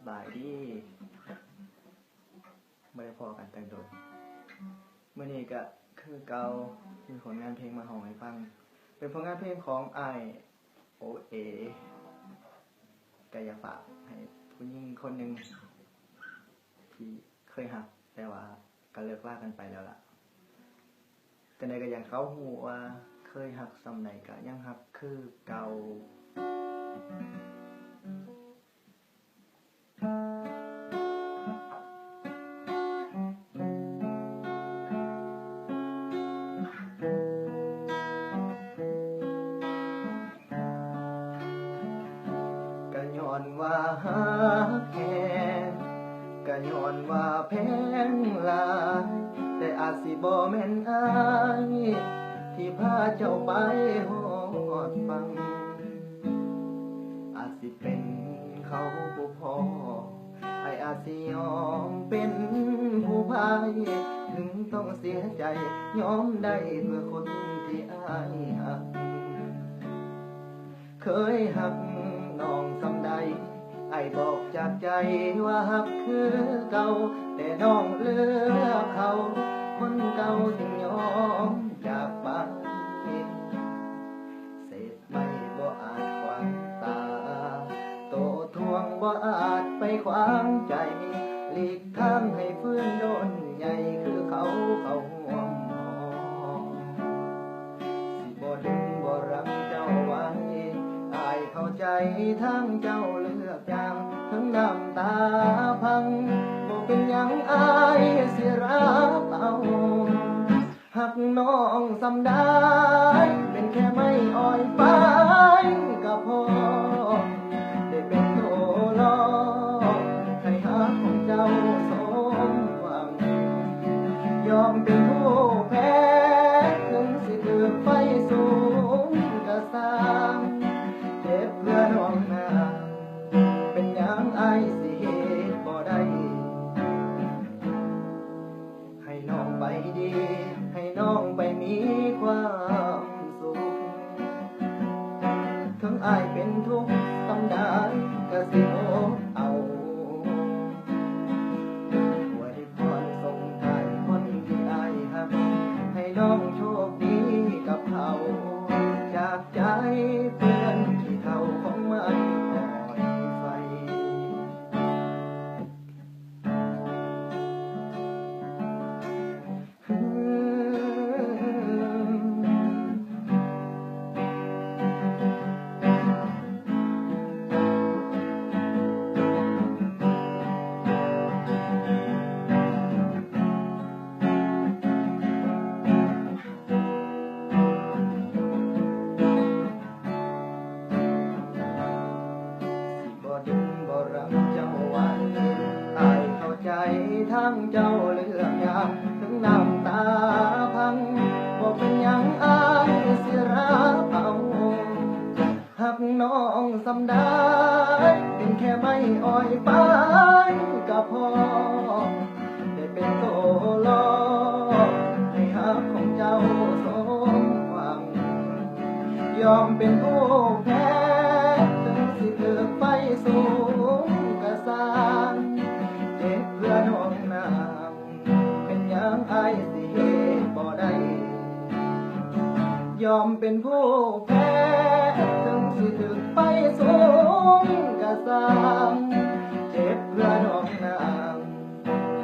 บายดีไม่ได้พอกันแต่งโดดเมื่อนี้ก็คือเกามีผลงานเพลงมาห้องให้ฟังเป็นผลงานเพลงของโอเอกายฝากให้ผู้หญิงคนหนึ่งที่เคยหักแต่ว่าก็เลิกลากันไปแล้วล่ะแต่ในก็ยังเขาหูว่าเคยหักสำไหนก็ยังหักคือเก่าก็ย้อนว่าหักแค่ก็ย้อนว่าแพงหลายแต่อาจสิบ่แม่นอายที่พาเจ้าไปฮอดฟังอาจสิเป็นเขาผู้พออาจสิยอมเป็นผู้พายถึงต้องเสียใจยอมได้เพื่อคนที่อายหักเคยหักน้องสำใดบอกจากใจว่าหักคือเก่าแต่น้องเลือกเขาคนเก่าจึงยอมจากไปเศษไม่บ่อาจขวางตาโตทวงบ่อาจไปขวางใจหลีกทางให้ฟื้นโดนใหญ่คือเขาห่วงหอสิบ่ดึงบ่รักเจ้าไว้เข้าใจทั้งเจ้าเลือกอย่างทั้งน้ำตาพังบ่เป็นอย่างอายสิรับเอาหักน้องสำได้เป็นแค่ไม่อ่อยไปก็พอได้เป็นโตลอให้หักของเจ้าสมหวังยอมเป็นผู้แพ้ถึงสิถือไฟสูงก็สร้างเจ็บเพื่อน้องนาเป็นอย่างอายสิเหตุบ่ได้ให้น้องไปดีให้น้องไปมีความสุขทั้งอายเป็นทุกข์สำได้ก็สิโอเอาอวยพรส่งท้ายคนที่อายหักให้น้องโชคดีกับเขาจากใจเพื่อนที่เท่าของมันอ่อยไฟทั้งเจ้าเลือกอย่างถึงน้ำตาพังบอกเป็นอย่างอายสิรับเอาหักน้องสำได้เป็นแค่ไม่อ่อยไปก็พอได้เป็นโตลอให้หักของเจ้าสมหวังยอมเป็นผู้แพ้ถึงสิเลือกไฟสูงก็สร้างเจ็บเพื่อน้องนางเป็นอย่างอายสิเหตุบ่ได้ยอมเป็นผู้แพ้ถึงสิถึกไปสูงก็สร้างเจ็บเพื่อน้องนาง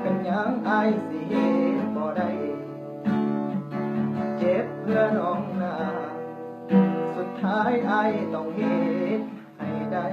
เป็นอย่างอายสิเหตุบ่ได้เจ็บเพื่อน้องนางสุดท้ายอายต้องเหตุให้ได้